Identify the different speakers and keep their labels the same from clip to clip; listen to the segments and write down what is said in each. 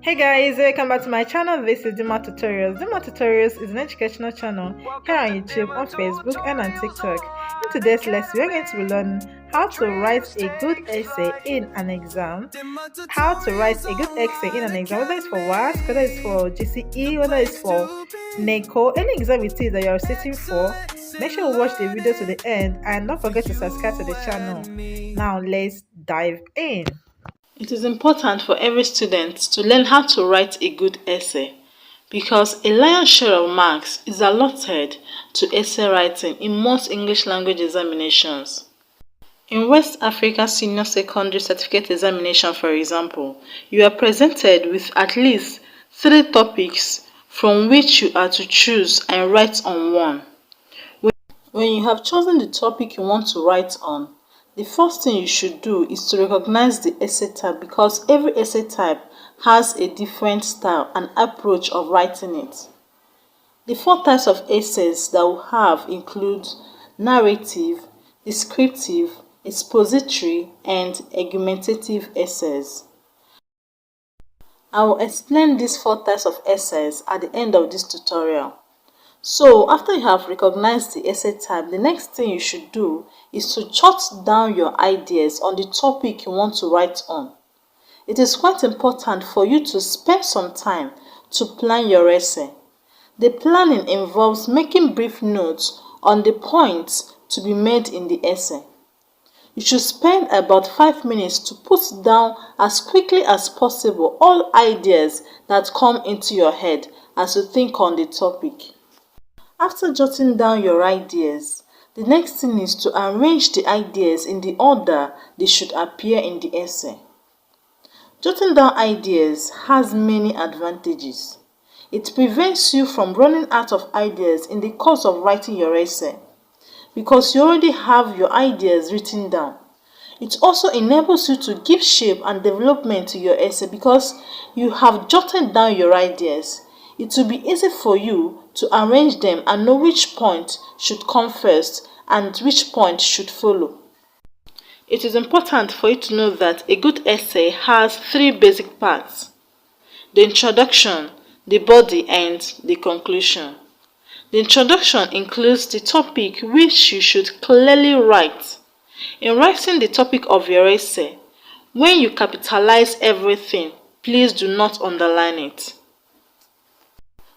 Speaker 1: Hey guys, welcome back to my channel. This is Dima Tutorials. Dima Tutorials is an educational channel here on YouTube, on Facebook, and on TikTok. In today's lesson, we're going to be learning how to write a good essay in an exam. How to write a good essay in an exam, whether it's for WAEC, whether it's for GCE, whether it's for NECO, any exam it is that you're sitting for. Make sure you watch the video to the end and don't forget to subscribe to the channel. Now let's dive in. It is important for every student to learn how to write a good essay because a lion's share of marks is allotted to essay writing in most English language examinations. In West Africa Senior Secondary Certificate Examination, for example, you are presented with at least 3 topics from which you are to choose and write on one. When you have chosen the topic you want to write on, the first thing you should do is to recognize the essay type because every essay type has a different style and approach of writing it. The 4 types of essays that we have include narrative, descriptive, expository, and argumentative essays. I will explain these 4 types of essays at the end of this tutorial. So, after you have recognized the essay type, the next thing you should do is to jot down your ideas on the topic you want to write on. It is quite important for you to spend some time to plan your essay. The planning involves making brief notes on the points to be made in the essay. You should spend about 5 minutes to put down as quickly as possible all ideas that come into your head as you think on the topic. After jotting down your ideas, the next thing is to arrange the ideas in the order they should appear in the essay. Jotting down ideas has many advantages. It prevents you from running out of ideas in the course of writing your essay because you already have your ideas written down. It also enables you to give shape and development to your essay because you have jotted down your ideas. It will be easy for you to arrange them and know which point should come first and which point should follow. It is important for you to know that a good essay has 3 basic parts: the introduction, the body, and the conclusion. The introduction includes the topic which you should clearly write. In writing the topic of your essay, when you capitalize everything, please do not underline it.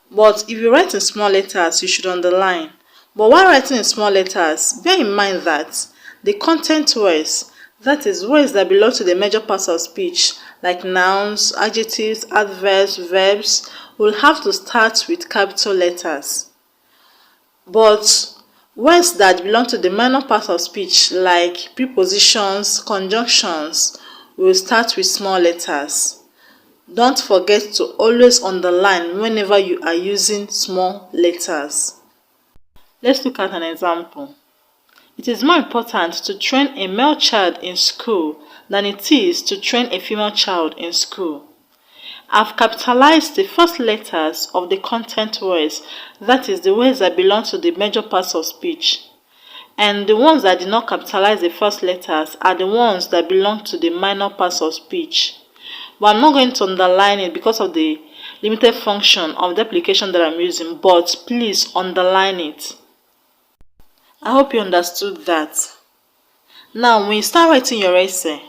Speaker 1: But if you write in small letters, you should underline. But while writing in small letters, bear in mind that the content words, that is words that belong to the major parts of speech, like nouns, adjectives, adverbs, verbs, will have to start with capital letters. But words that belong to the minor parts of speech, like prepositions, conjunctions, will start with small letters. Don't forget to always underline whenever you are using small letters. Let's look at an example. It is more important to train a male child in school than it is to train a female child in school. I've capitalized the first letters of the content words, that is the words that belong to the major parts of speech. And the ones that did not capitalize the first letters are the ones that belong to the minor parts of speech. But I'm not going to underline it because of the limited function of the application that I'm using, but please underline it. I hope you understood that. Now, when you start writing your essay,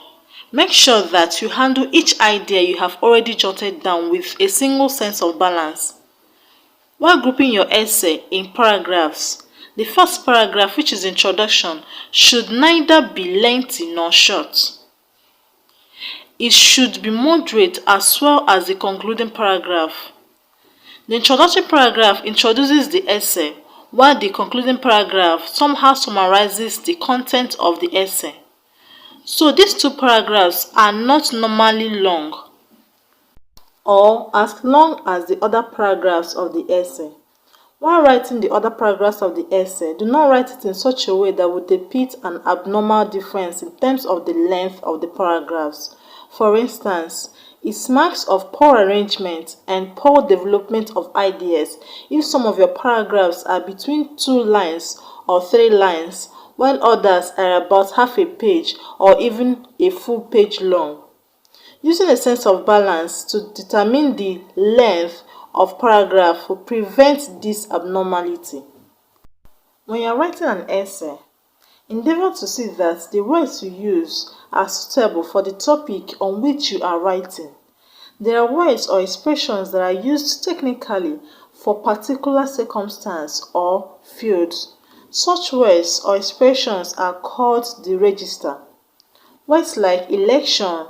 Speaker 1: make sure that you handle each idea you have already jotted down with a single sense of balance. While grouping your essay in paragraphs, the first paragraph, which is introduction, should neither be lengthy nor short. It should be moderate as well as the concluding paragraph. The introductory paragraph introduces the essay, while the concluding paragraph somehow summarizes the content of the essay. So these 2 paragraphs are not normally long or as long as the other paragraphs of the essay. While writing the other paragraphs of the essay, do not write it in such a way that would depict an abnormal difference in terms of the length of the paragraphs. For instance, it marks of poor arrangement and poor development of ideas if some of your paragraphs are between 2 lines or 3 lines, while others are about half a page or even a full page long. Using a sense of balance to determine the length of paragraph will prevent this abnormality. When you are writing an essay, endeavor to see that the words you use are suitable for the topic on which you are writing. There are words or expressions that are used technically for particular circumstance or fields. Such words or expressions are called the register. Words like election,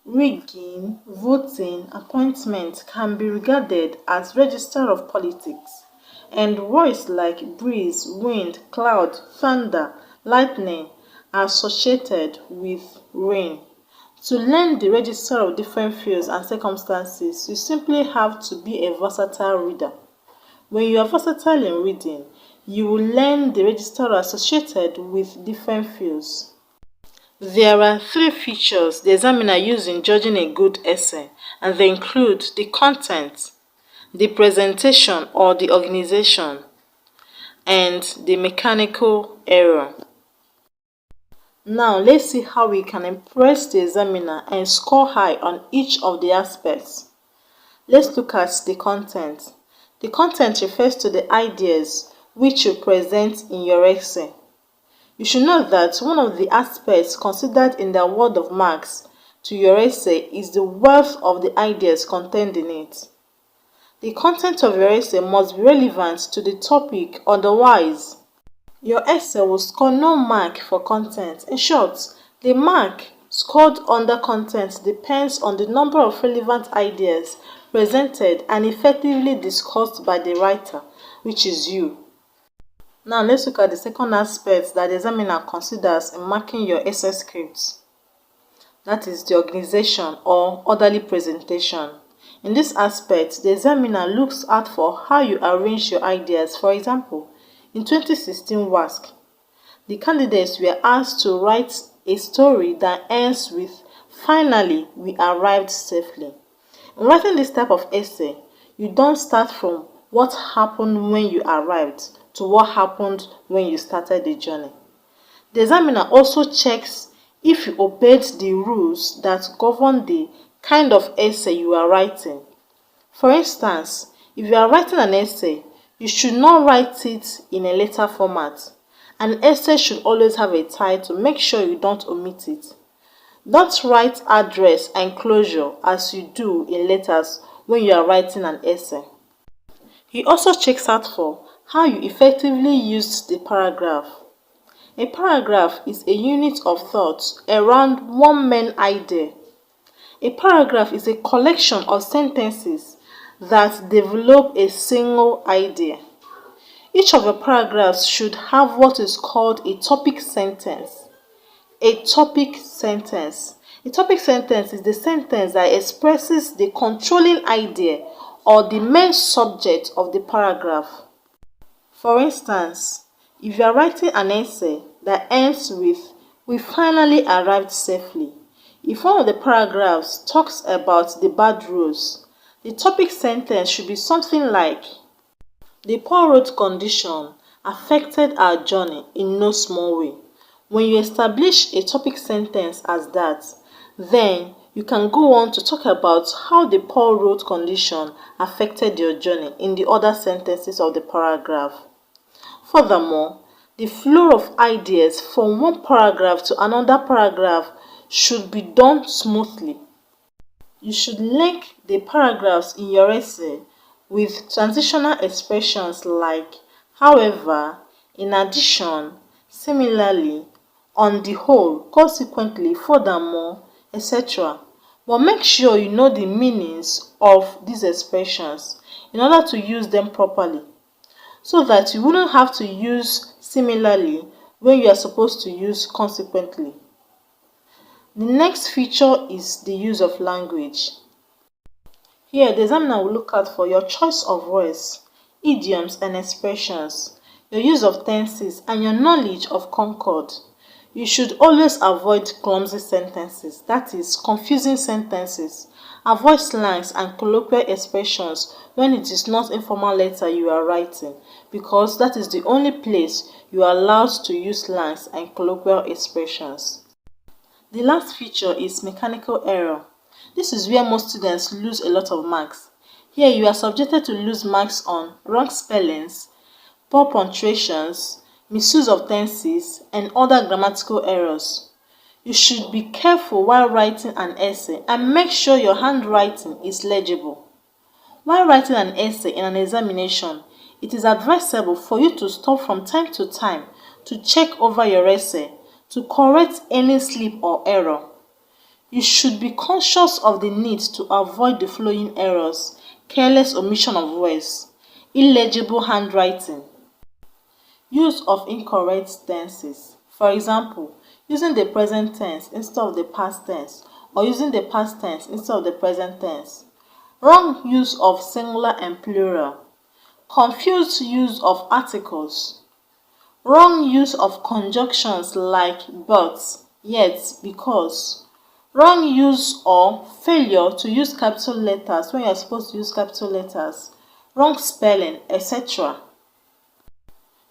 Speaker 1: rigging, voting, appointment can be regarded as register of politics, and words like breeze, wind, cloud, thunder, lightning are associated with rain. To learn the register of different fields and circumstances, you simply have to be a versatile reader. When you are versatile in reading, you will learn the register associated with different fields. There are 3 features the examiner uses in judging a good essay, and they include the content, the presentation or the organization, and the mechanical error. Now, let's see how we can impress the examiner and score high on each of the aspects. Let's look at the content. The content refers to the ideas which you present in your essay. You should know that one of the aspects considered in the award of marks to your essay is the wealth of the ideas contained in it. The content of your essay must be relevant to the topic, otherwise your essay will score no mark for content. In short, the mark scored under content depends on the number of relevant ideas presented and effectively discussed by the writer, which is you. Now let's look at the second aspect that the examiner considers in marking your essay scripts. That is the organization or orderly presentation. In this aspect, the examiner looks out for how you arrange your ideas. For example, in 2016 WASC, the candidates were asked to write a story that ends with, "Finally, we arrived safely." In writing this type of essay, you don't start from what happened when you arrived to what happened when you started the journey. The examiner also checks if you obeyed the rules that govern the kind of essay you are writing. For instance, if you are writing an essay, you should not write it in a letter format. An essay should always have a title. Make sure you don't omit it. Don't write address and closure as you do in letters when you are writing an essay. He also checks out for how you effectively used the paragraph. A paragraph is a unit of thought around one main idea. A paragraph is a collection of sentences that develop a single idea. Each of the paragraphs should have what is called a topic sentence. A topic sentence. A topic sentence is the sentence that expresses the controlling idea or the main subject of the paragraph. For instance, if you are writing an essay that ends with, "We finally arrived safely," if one of the paragraphs talks about the bad roads, the topic sentence should be something like, "The poor road condition affected our journey in no small way." When you establish a topic sentence as that, then you can go on to talk about how the poor road condition affected your journey in the other sentences of the paragraph. Furthermore, the flow of ideas from one paragraph to another paragraph should be done smoothly. You should link the paragraphs in your essay with transitional expressions like "however," "in addition," "similarly," "on the whole," "consequently," "furthermore," etc. But make sure you know the meanings of these expressions in order to use them properly, so that you wouldn't have to use "similarly" when you are supposed to use "consequently." The next feature is the use of language. Here, the examiner will look out for your choice of words, idioms and expressions, your use of tenses, and your knowledge of concord. You should always avoid clumsy sentences, that is, confusing sentences. Avoid slangs and colloquial expressions when it is not informal letter you are writing, because that is the only place you are allowed to use slangs and colloquial expressions. The last feature is mechanical error. This is where most students lose a lot of marks. Here you are subjected to lose marks on wrong spellings, poor punctuations, misuse of tenses, and other grammatical errors. You should be careful while writing an essay and make sure your handwriting is legible. While writing an essay in an examination, it is advisable for you to stop from time to time to check over your essay to correct any slip or error. You should be conscious of the need to avoid the following errors: careless omission of words, illegible handwriting, use of incorrect tenses. For example, using the present tense instead of the past tense or using the past tense instead of the present tense. Wrong use of singular and plural. Confused use of articles. Wrong use of conjunctions like but, yet, because. Wrong use or failure to use capital letters when you are supposed to use capital letters. Wrong spelling, etc.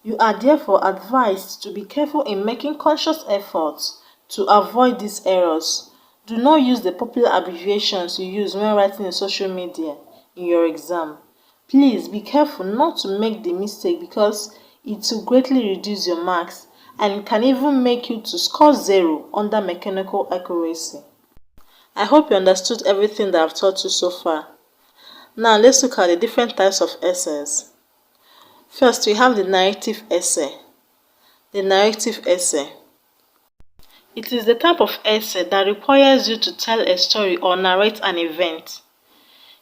Speaker 1: You are therefore advised to be careful in making conscious efforts to avoid these errors. Do not use the popular abbreviations you use when writing in social media in your exam. Please be careful not to make the mistake because it will greatly reduce your marks and can even make you to score 0 under mechanical accuracy. I hope you understood everything that I've taught you so far. Now let's look at the different types of essays. First, we have the narrative essay. The narrative essay. It is the type of essay that requires you to tell a story or narrate an event.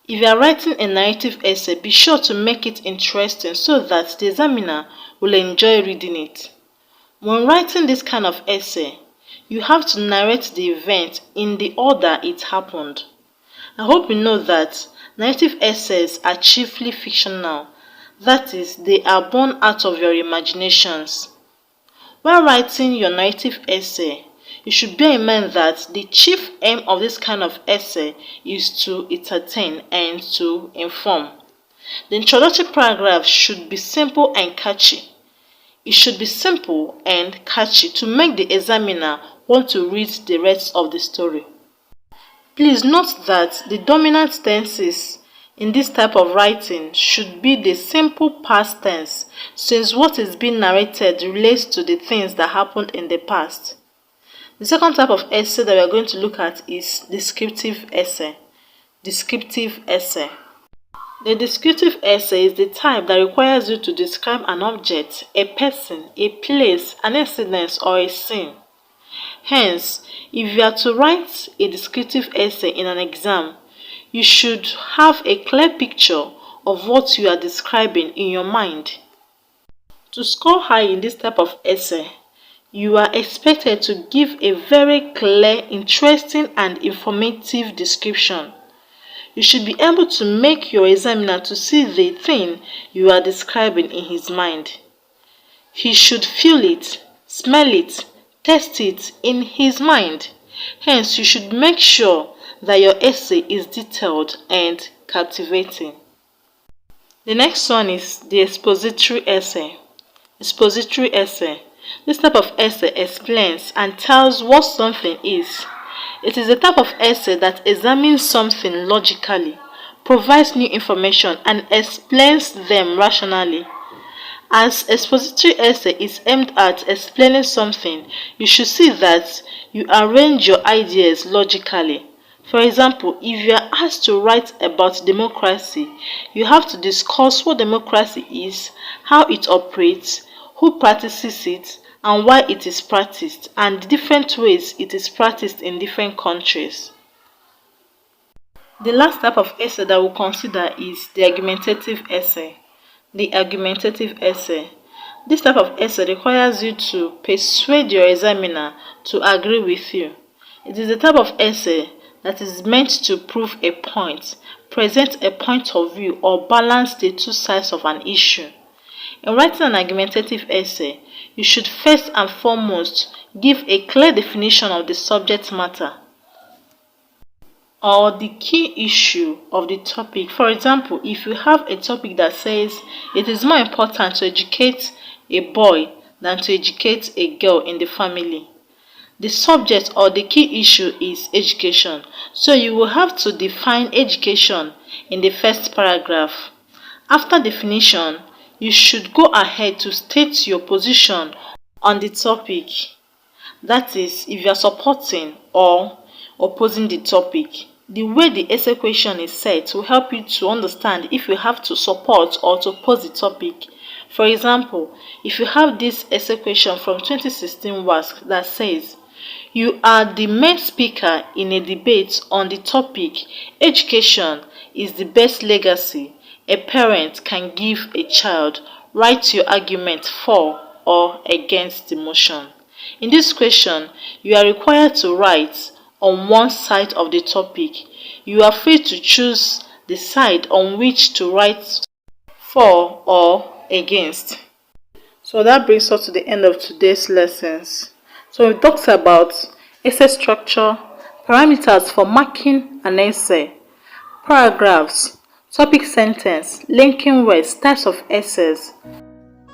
Speaker 1: If you are writing a narrative essay, be sure to make it interesting so that the examiner will enjoy reading it. When writing this kind of essay, you have to narrate the event in the order it happened. I hope you know that narrative essays are chiefly fictional. That is, they are born out of your imaginations. While writing your narrative essay, you should bear in mind that the chief aim of this kind of essay is to entertain and to inform. The introductory paragraph should be simple and catchy. It should be simple and catchy to make the examiner want to read the rest of the story. Please note that the dominant tenses in this type of writing should be the simple past tense, since what is being narrated relates to the things that happened in the past. The second type of essay that we are going to look at is descriptive essay. Descriptive essay. The descriptive essay is the type that requires you to describe an object, a person, a place, an incident, or a scene. Hence, if you are to write a descriptive essay in an exam, you should have a clear picture of what you are describing in your mind. To score high in this type of essay, you are expected to give a very clear, interesting, and informative description. You should be able to make your examiner to see the thing you are describing in his mind. He should feel it, smell it, taste it in his mind. Hence, you should make sure that your essay is detailed and captivating. The next one is the expository essay. Expository essay. This type of essay explains and tells what something is. It is a type of essay that examines something logically, provides new information, and explains them rationally. As expository essay is aimed at explaining something, you should see that you arrange your ideas logically. For example, if you are asked to write about democracy, you have to discuss what democracy is, how it operates, who practices it, and why it is practiced, and the different ways it is practiced in different countries. The last type of essay that we'll consider is the argumentative essay. The argumentative essay. This type of essay requires you to persuade your examiner to agree with you. It is the type of essay that is meant to prove a point, present a point of view, or balance the two sides of an issue. In writing an argumentative essay, you should first and foremost give a clear definition of the subject matter or the key issue of the topic. For example, if you have a topic that says it is more important to educate a boy than to educate a girl in the family, The subject or the key issue is education. So you will have to define education in the first paragraph. After definition, you should go ahead to state your position on the topic. That is, if you are supporting or opposing the topic. The way the essay question is set will help you to understand if you have to support or to oppose the topic. For example, if you have this essay question from 2016 WASC that says, you are the main speaker in a debate on the topic, education is the best legacy a parent can give a child. Write your argument for or against the motion. In this question, you are required to write on one side of the topic. You are free to choose the side on which to write for or against. So that brings us to the end of today's lessons. So we talked about essay structure, parameters for marking an essay, paragraphs, topic sentence, linking words, types of essays.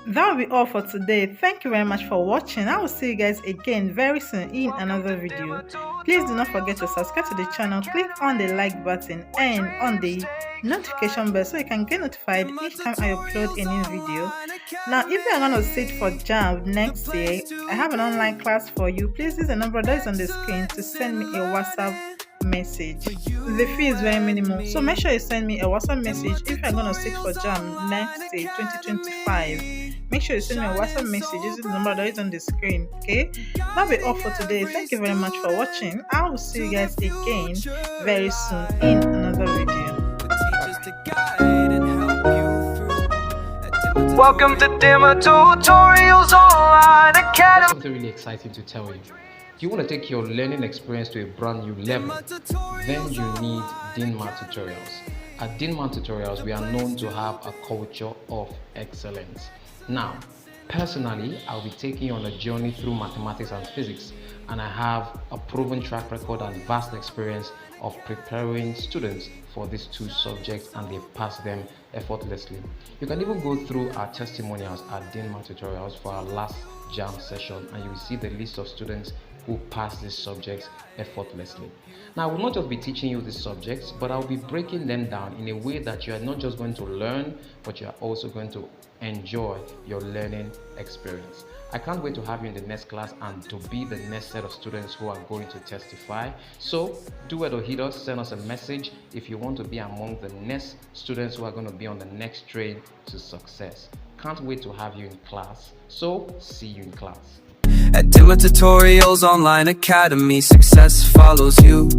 Speaker 1: That will be all for today. Thank you very much for watching. I will see you guys again very soon in another video. Please do not forget to subscribe to the channel, click on the like button and on the notification bell so you can get notified each time I upload a new video. Now, if you are going to sit for JAMB next year, I have an online class for you. Please use the number that is on the screen to send me a WhatsApp message. The fee is very minimal, so make sure you send me a WhatsApp message if you're going to sit for JAMB next year 2025. Make sure you send me a WhatsApp message using the number that is on the screen. Okay, that'll be all for today. Thank you very much for watching. I will see you guys again very soon in another video.
Speaker 2: Welcome to Demo Tutorials Online Academy.
Speaker 3: Something really exciting to tell you. If you want to take your learning experience to a brand new level, then you need DINMA Tutorials. At DINMA Tutorials, we are known to have a culture of excellence. Now, personally, I'll be taking you on a journey through mathematics and physics, and I have a proven track record and vast experience of preparing students for these two subjects, and they pass them effortlessly. You can even go through our testimonials at DINMA Tutorials for our last JAM session, and you will see the list of students who pass these subjects effortlessly. Now, I will not just be teaching you these subjects, but I'll be breaking them down in a way that you are not just going to learn, but you are also going to enjoy your learning experience. I can't wait to have you in the next class and to be the next set of students who are going to testify. So do it or hit us, send us a message if you want to be among the next students who are going to be on the next train to success. Can't wait to have you in class. So see you in class.
Speaker 2: At Demo Tutorials Online Academy, success follows you.